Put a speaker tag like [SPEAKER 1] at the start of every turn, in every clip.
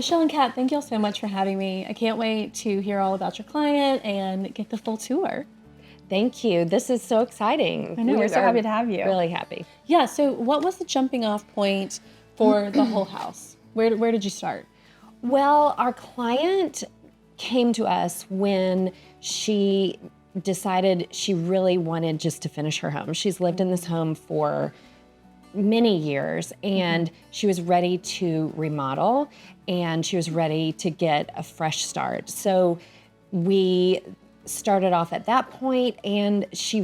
[SPEAKER 1] Michelle and Kat, thank y'all so much for having me. I can't wait to hear all about your client and get the full tour.
[SPEAKER 2] Thank you. This is so exciting.
[SPEAKER 1] I know, we're so happy to have you.
[SPEAKER 2] Really happy.
[SPEAKER 1] Yeah, so what was the jumping off point for the whole house? Where did you start?
[SPEAKER 2] Well, our client came to us when she decided she really wanted just to finish her home. She's lived in this home for many years, and she was ready to remodel, and she was ready to get a fresh start. So we started off at that point, and she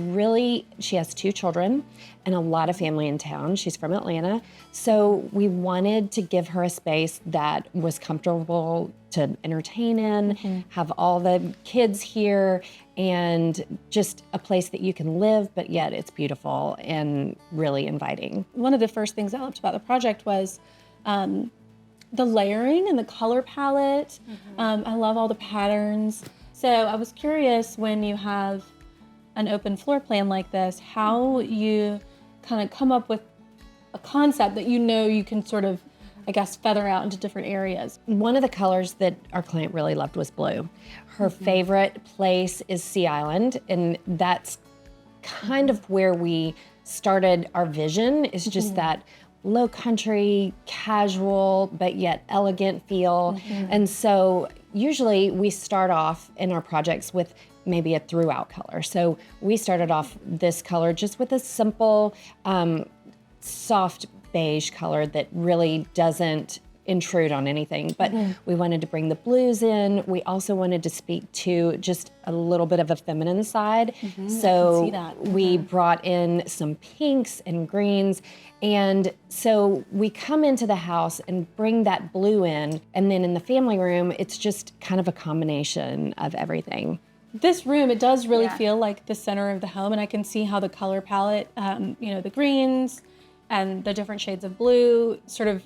[SPEAKER 2] has 2 children and a lot of family in town. She's from Atlanta. So we wanted to give her a space that was comfortable to entertain in, have all the kids here, and just a place that you can live, but yet it's beautiful and really inviting.
[SPEAKER 1] One of the first things I loved about the project was the layering and the color palette. I love all the patterns. So I was curious, when you have an open floor plan like this, how you kind of come up with a concept that you can sort of, I guess, feather out into different areas.
[SPEAKER 2] One of the colors that our client really loved was blue. Her favorite place is Sea Island, and that's kind of where we started our vision, is just that low country, casual, but yet elegant feel. And so usually we start off in our projects with maybe a throughout color. So we started off this color just with a simple, soft beige color that really doesn't intrude on anything, but we wanted to bring the blues in. We also wanted to speak to just a little bit of a feminine side. So
[SPEAKER 1] see that.
[SPEAKER 2] we brought in some pinks and greens. And so we come into the house and bring that blue in. And then in the family room, it's just kind of a combination of everything.
[SPEAKER 1] This room, it does really feel like the center of the home, and I can see how the color palette, the greens and the different shades of blue sort of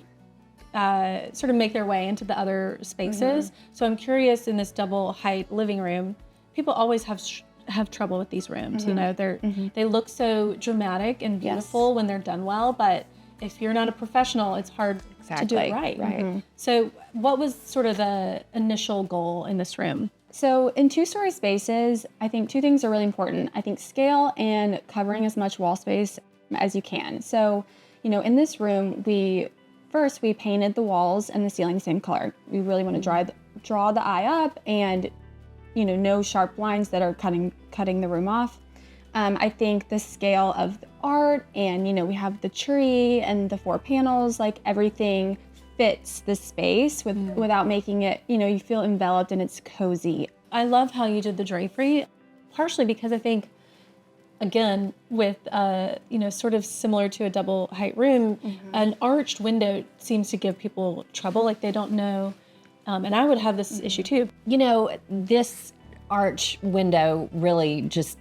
[SPEAKER 1] make their way into the other spaces. So I'm curious, in this double height living room, people always have trouble with these rooms. They look so dramatic and beautiful when they're done well, but if you're not a professional, it's hard to do it right. So what was sort of the initial goal in this room?
[SPEAKER 3] So in 2-story spaces, I think 2 things are really important. I think scale and covering as much wall space as you can. So, in this room, we painted the walls and the ceiling the same color. We really want to draw the eye up, and no sharp lines that are cutting the room off. I think the scale of the art, and we have the tree and the 4 panels, like everything fits the space without making it, you feel enveloped and it's cozy.
[SPEAKER 1] I love how you did the drapery, partially because I think, again, with, sort of similar to a double height room, an arched window seems to give people trouble, like they don't know, and I would have this issue too.
[SPEAKER 2] This arch window really just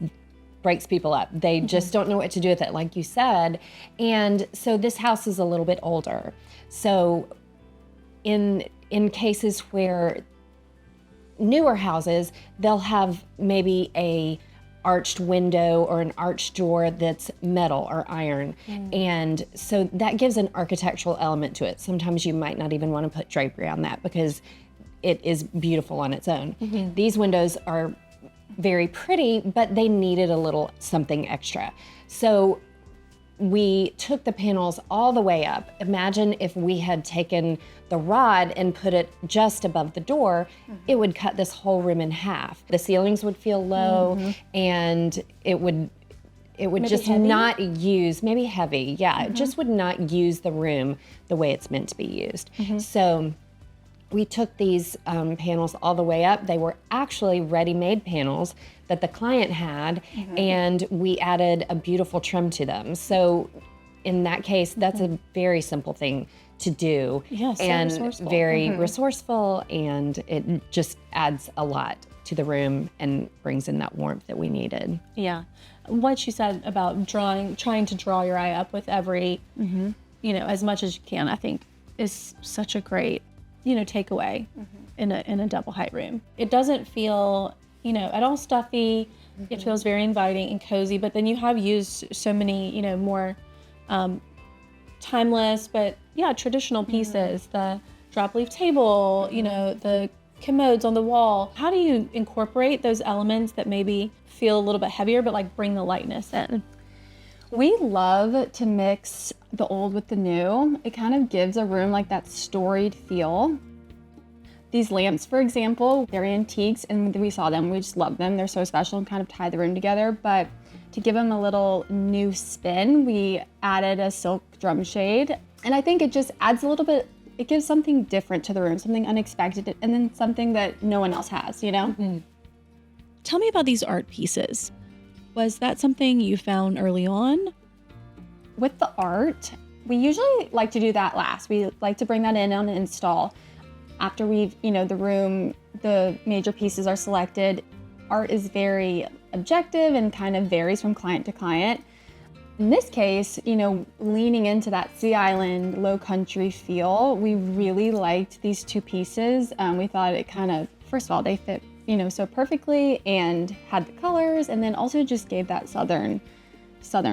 [SPEAKER 2] breaks people up. They just don't know what to do with it, like you said. And so this house is a little bit older. So in cases where newer houses, they'll have maybe a arched window or an arched door that's metal or iron. And so that gives an architectural element to it. Sometimes you might not even want to put drapery on that because it is beautiful on its own. These windows are very pretty, but they needed a little something extra. So we took the panels all the way up. Imagine if we had taken the rod and put it just above the door, it would cut this whole room in half. The ceilings would feel low, and it would maybe just
[SPEAKER 1] heavy?
[SPEAKER 2] not use, maybe heavy, it just would not use the room the way it's meant to be used. So we took these panels all the way up. They were actually ready-made panels that the client had, and we added a beautiful trim to them. So in that case, that's a very simple thing to do, and
[SPEAKER 1] resourceful.
[SPEAKER 2] very resourceful, and it just adds a lot to the room and brings in that warmth that we needed.
[SPEAKER 1] Yeah. What you said about trying to draw your eye up with every, as much as you can, I think is such a great, takeaway in a double height room. It doesn't feel, at all stuffy. It feels very inviting and cozy, but then you have used so many, more timeless, but traditional pieces. The drop leaf table, the commodes on the wall. How do you incorporate those elements that maybe feel a little bit heavier, but like bring the lightness in?
[SPEAKER 3] We love to mix the old with the new. It kind of gives a room like that storied feel. These lamps, for example, they're antiques, and we saw them, we just love them. They're so special and kind of tie the room together. But to give them a little new spin, we added a silk drum shade. And I think it just adds a little bit, it gives something different to the room, something unexpected, and then something that no one else has, Mm-hmm.
[SPEAKER 4] Tell me about these art pieces. Was that something you found early on?
[SPEAKER 3] With the art, we usually like to do that last. We like to bring that in on an install. After we've, the major pieces are selected. Art is very objective and kind of varies from client to client. In this case, leaning into that Sea Island, low country feel, we really liked these two pieces. We thought it kind of, first of all, they fit, so perfectly and had the colors, and then also just gave that southern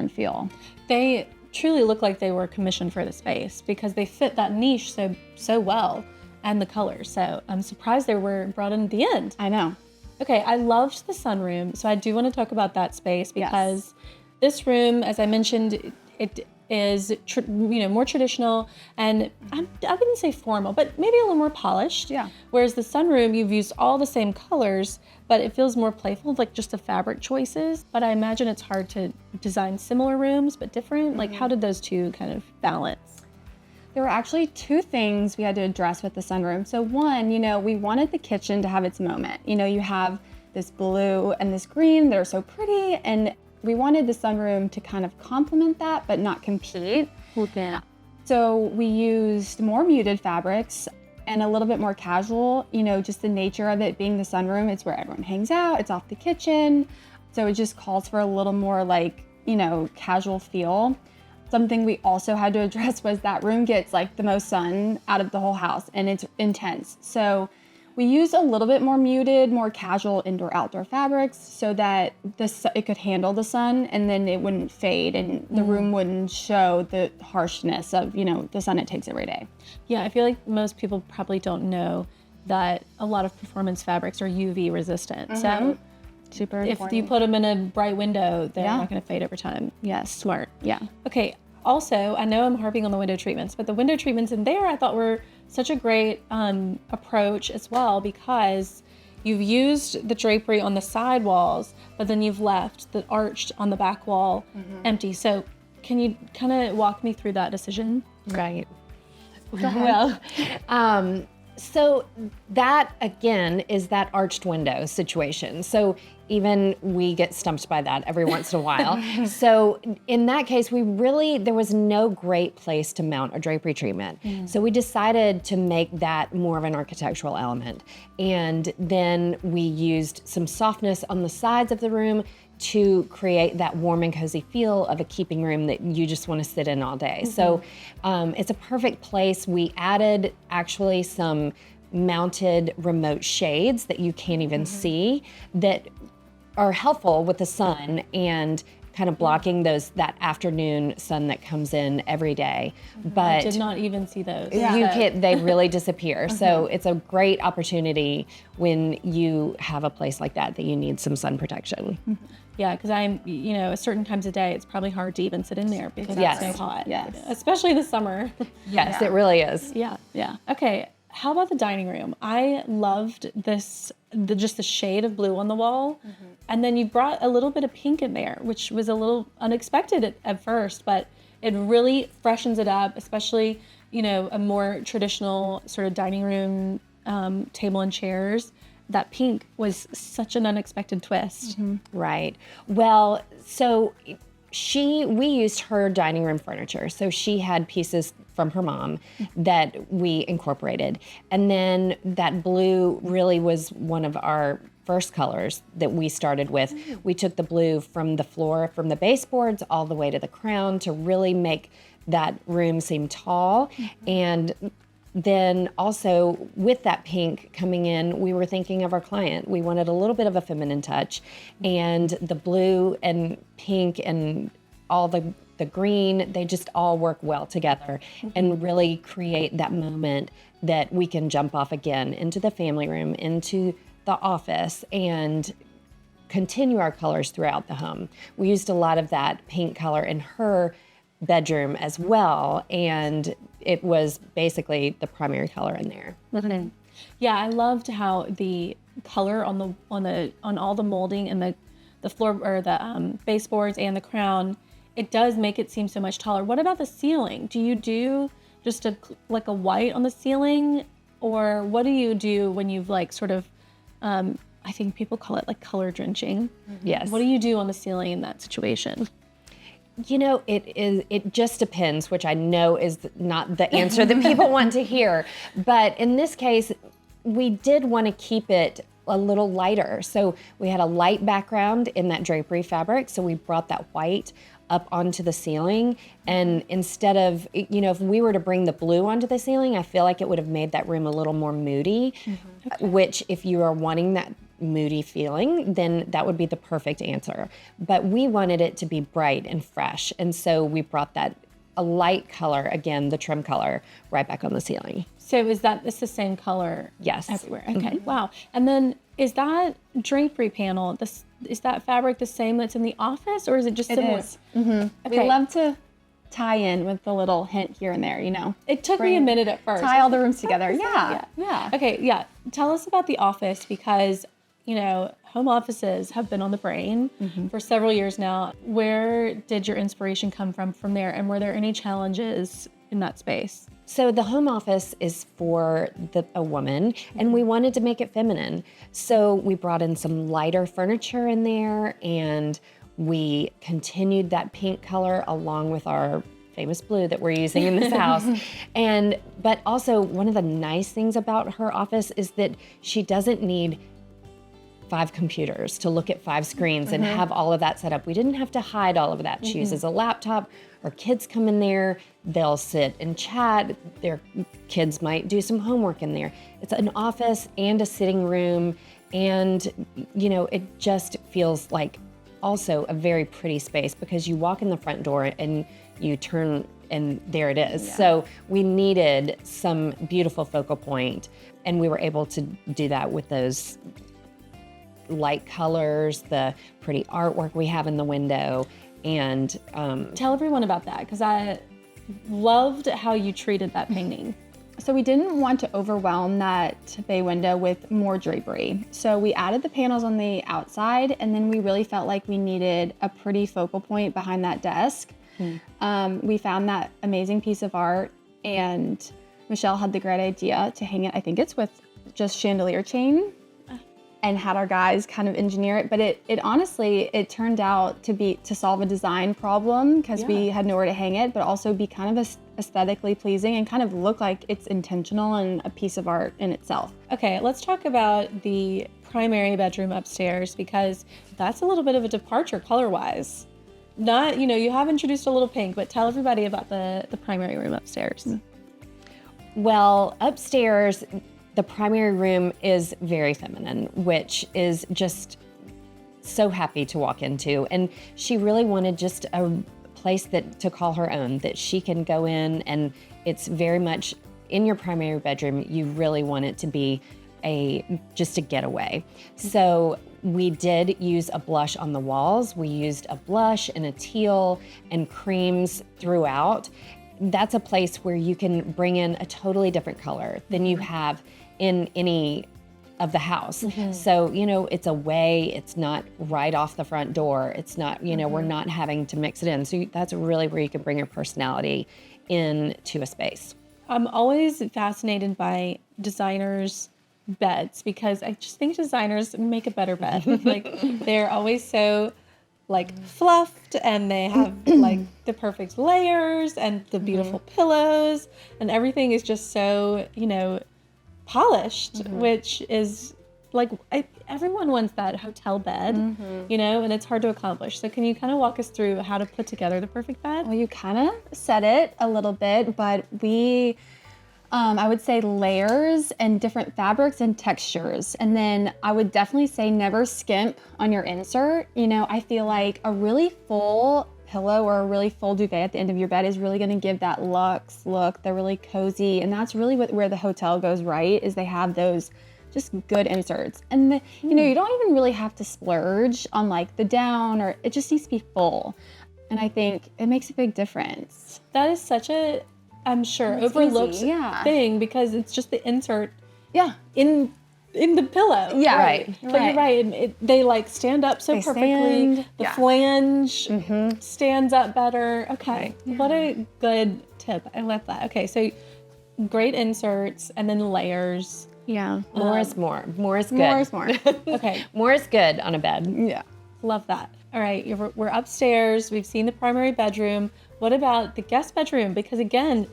[SPEAKER 3] feel.
[SPEAKER 1] They truly look like they were commissioned for the space because they fit that niche so well, and the colors. So I'm surprised they were brought in at the end.
[SPEAKER 3] I know.
[SPEAKER 1] Okay, I loved the sunroom, so I do want to talk about that space because this room, as I mentioned, it is more traditional, and I wouldn't say formal, but maybe a little more polished.
[SPEAKER 3] Yeah.
[SPEAKER 1] Whereas the sunroom, you've used all the same colors, but it feels more playful, like just the fabric choices. But I imagine it's hard to design similar rooms, but different. Like, how did those two kind of balance?
[SPEAKER 3] There were actually two things we had to address with the sunroom. So one, we wanted the kitchen to have its moment. You have this blue and this green that are so pretty, and we wanted the sunroom to kind of complement that, but not compete.
[SPEAKER 1] Okay.
[SPEAKER 3] So we used more muted fabrics and a little bit more casual, just the nature of it being the sunroom. It's where everyone hangs out. It's off the kitchen. So it just calls for a little more casual feel. Something we also had to address was that room gets the most sun out of the whole house, and it's intense. So we used a little bit more muted, more casual indoor-outdoor fabrics so that it could handle the sun, and then it wouldn't fade, and the room wouldn't show the harshness of, the sun it takes every day.
[SPEAKER 1] Yeah, I feel like most people probably don't know that a lot of performance fabrics are UV resistant. So
[SPEAKER 3] super
[SPEAKER 1] if
[SPEAKER 3] important.
[SPEAKER 1] you put them in a bright window, they're not going to fade over time.
[SPEAKER 3] Yes.
[SPEAKER 1] Smart.
[SPEAKER 3] Yeah.
[SPEAKER 1] Okay. Also, I know I'm harping on the window treatments, but the window treatments in there I thought were such a great approach as well, because you've used the drapery on the side walls, but then you've left the arched on the back wall empty. So can you kind of walk me through that decision?
[SPEAKER 2] Right. Well, so that again is that arched window situation. So even we get stumped by that every once in a while. So in that case, there was no great place to mount a drapery treatment. So we decided to make that more of an architectural element. And then we used some softness on the sides of the room to create that warm and cozy feel of a keeping room that you just want to sit in all day. So it's a perfect place. We added actually some mounted remote shades that you can't even see that are helpful with the sun and kind of blocking that afternoon sun that comes in every day. But
[SPEAKER 1] I did not even see those.
[SPEAKER 2] They really disappear. So it's a great opportunity when you have a place like that you need some sun protection.
[SPEAKER 1] Yeah, because at certain times of day, it's probably hard to even sit in there because it's so hot.
[SPEAKER 3] Yes.
[SPEAKER 1] Especially the summer.
[SPEAKER 2] Yes, it really is.
[SPEAKER 1] Yeah. Okay, how about the dining room? I loved just the shade of blue on the wall. And then you brought a little bit of pink in there, which was a little unexpected at first, but it really freshens it up, especially, a more traditional sort of dining room table and chairs. That pink was such an unexpected twist.
[SPEAKER 2] Right. Well, so we used her dining room furniture. So she had pieces from her mom that we incorporated. And then that blue really was one of our first colors that we started with. We took the blue from the floor, from the baseboards all the way to the crown to really make that room seem tall. And then also with that pink coming in, we were thinking of our client. We wanted a little bit of a feminine touch, and the blue and pink and all the the green, they just all work well together and really create that moment that we can jump off again into the family room, into the office, and continue our colors throughout the home. We used a lot of that pink color in her bedroom as well, and it was basically the primary color in there.
[SPEAKER 1] Yeah, I loved how the color on all the molding and the floor or the baseboards and the crown, it does make it seem so much taller. What about the ceiling? Do you do just a white on the ceiling, or what do you do when you've like sort of I think people call it like color drenching?
[SPEAKER 2] Yes.
[SPEAKER 1] What do you do on the ceiling in that situation?
[SPEAKER 2] You know, it just depends, which I know is not the answer that people want to hear. But in this case, we did want to keep it a little lighter. So we had a light background in that drapery fabric. So we brought that white up onto the ceiling. And instead of, you know, if we were to bring the blue onto the ceiling, I feel like it would have made that room a little more moody, which if you are wanting that moody feeling, then that would be the perfect answer. But we wanted it to be bright and fresh. And so we brought that a light color, again, the trim color, right back on the ceiling.
[SPEAKER 1] So it's the same color?
[SPEAKER 2] Yes.
[SPEAKER 1] Everywhere. Okay. Wow. And then is that drapery panel, is that fabric the same that's in the office, or is it just similar?
[SPEAKER 3] It is. Okay. We love to tie in with a little hint here and there, you know.
[SPEAKER 1] It took me a minute at first.
[SPEAKER 3] Tie all the rooms together. Yeah.
[SPEAKER 1] Okay, yeah. Tell us about the office, because, you know, home offices have been on the brain for several years now. Where did your inspiration come from there? And were there any challenges in that space?
[SPEAKER 2] So the home office is for a woman, and we wanted to make it feminine. So we brought in some lighter furniture in there, and we continued that pink color along with our famous blue that we're using in this house. But also one of the nice things about her office is that she doesn't need 5 computers to look at 5 screens and have all of that set up. We didn't have to hide all of that. She uses a laptop. Our kids come in there, they'll sit and chat. Their kids might do some homework in there. It's an office and a sitting room, and you know, it just feels like also a very pretty space, because you walk in the front door and you turn and there it is. Yeah. So we needed some beautiful focal point, and we were able to do that with those light colors, the pretty artwork we have in the window. And
[SPEAKER 1] tell everyone about that, because I loved how you treated that painting.
[SPEAKER 3] So we didn't want to overwhelm that bay window with more drapery. So we added the panels on the outside, and then we really felt like we needed a pretty focal point behind that desk. We found that amazing piece of art, and Michelle had the great idea to hang it, I think it's with just chandelier chain, and had our guys kind of engineer it. But it honestly, it turned out to solve a design problem, because we had nowhere to hang it, but also be kind of aesthetically pleasing and kind of look like it's intentional and a piece of art in itself.
[SPEAKER 1] Okay, let's talk about the primary bedroom upstairs, because that's a little bit of a departure color-wise. Not, you know, you have introduced a little pink, but tell everybody about the primary room upstairs.
[SPEAKER 2] Well, upstairs, the primary room is very feminine, which is just so happy to walk into. And she really wanted just a place to call her own, that she can go in, and it's very much in your primary bedroom. You really want it to be just a getaway. So we did use a blush on the walls. We used a blush and a teal and creams throughout. That's a place where you can bring in a totally different color than you have in any of the house. So, you know, it's it's not right off the front door. It's not, you know, we're not having to mix it in. So that's really where you can bring your personality into a space.
[SPEAKER 1] I'm always fascinated by designers' beds, because I just think designers make a better bed. Like, they're always so like fluffed, and they have like the perfect layers and the beautiful pillows, and everything is just so, you know, polished, which is like, everyone wants that hotel bed, you know, and it's hard to accomplish. So can you kind of walk us through how to put together the perfect bed?
[SPEAKER 3] Well, you kind of said it a little bit, but we, I would say layers and different fabrics and textures. And then I would definitely say never skimp on your insert. You know, I feel like a really full pillow or a really full duvet at the end of your bed is really going to give that luxe look. They're really cozy, and that's really where the hotel goes right, is they have those just good inserts. And you know, you don't even really have to splurge on like the down, or it just needs to be full. And I think it makes a big difference.
[SPEAKER 1] That is such a, I'm sure,
[SPEAKER 3] It's
[SPEAKER 1] overlooked
[SPEAKER 3] easy, yeah.
[SPEAKER 1] thing, because it's just the insert
[SPEAKER 3] Yeah.
[SPEAKER 1] in the pillow.
[SPEAKER 3] Yeah.
[SPEAKER 2] Right.
[SPEAKER 1] But you're right. They like stand up so
[SPEAKER 3] They
[SPEAKER 1] perfectly.
[SPEAKER 3] stand,
[SPEAKER 1] The
[SPEAKER 3] yeah.
[SPEAKER 1] flange stands up better. Okay.
[SPEAKER 2] Right.
[SPEAKER 1] What a good tip. I love that. Okay. So great inserts and then layers.
[SPEAKER 3] Yeah.
[SPEAKER 2] More is more. More is good.
[SPEAKER 3] More is more.
[SPEAKER 1] Okay.
[SPEAKER 2] More is good on a bed.
[SPEAKER 3] Yeah.
[SPEAKER 1] Love that. All right. We're upstairs. We've seen the primary bedroom. What about the guest bedroom? Because again,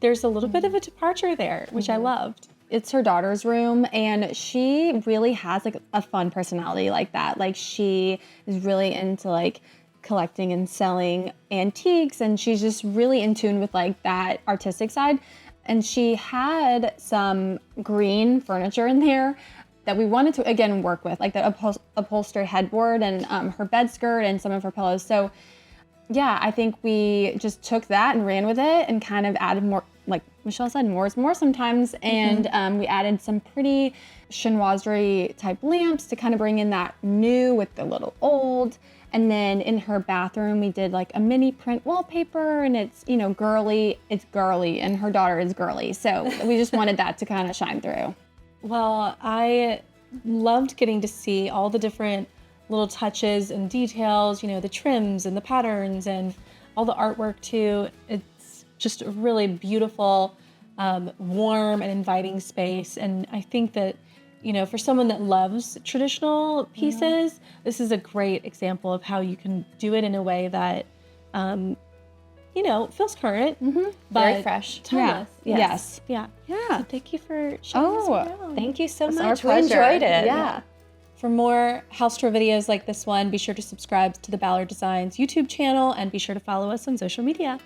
[SPEAKER 1] there's a little bit of a departure there, which I loved.
[SPEAKER 3] It's her daughter's room, and she really has like a fun personality like that. Like, she is really into like collecting and selling antiques, and she's just really in tune with like that artistic side. And she had some green furniture in there that we wanted to again work with, like the upholstery headboard and her bed skirt and some of her pillows. So yeah, I think we just took that and ran with it and kind of added more, like Michelle said, more is more sometimes. And we added some pretty chinoiserie type lamps to kind of bring in that new with the little old. And then in her bathroom, we did like a mini print wallpaper, and it's, you know, girly. It's girly, and her daughter is girly. So we just wanted that to kind of shine through.
[SPEAKER 1] Well, I loved getting to see all the different little touches and details, you know, the trims and the patterns and all the artwork too. It's just a really beautiful, warm and inviting space. And I think that, you know, for someone that loves traditional pieces, this is a great example of how you can do it in a way that, you know, feels current, but
[SPEAKER 2] Very fresh.
[SPEAKER 1] timeless.
[SPEAKER 3] Yes.
[SPEAKER 1] Yeah.
[SPEAKER 3] Yeah.
[SPEAKER 1] So thank you for showing us around.
[SPEAKER 2] Thank you so
[SPEAKER 3] It's
[SPEAKER 2] much.
[SPEAKER 3] our
[SPEAKER 2] We
[SPEAKER 3] pleasure.
[SPEAKER 2] enjoyed it.
[SPEAKER 3] Yeah.
[SPEAKER 1] For more house tour videos like this one, be sure to subscribe to the Ballard Designs YouTube channel and be sure to follow us on social media.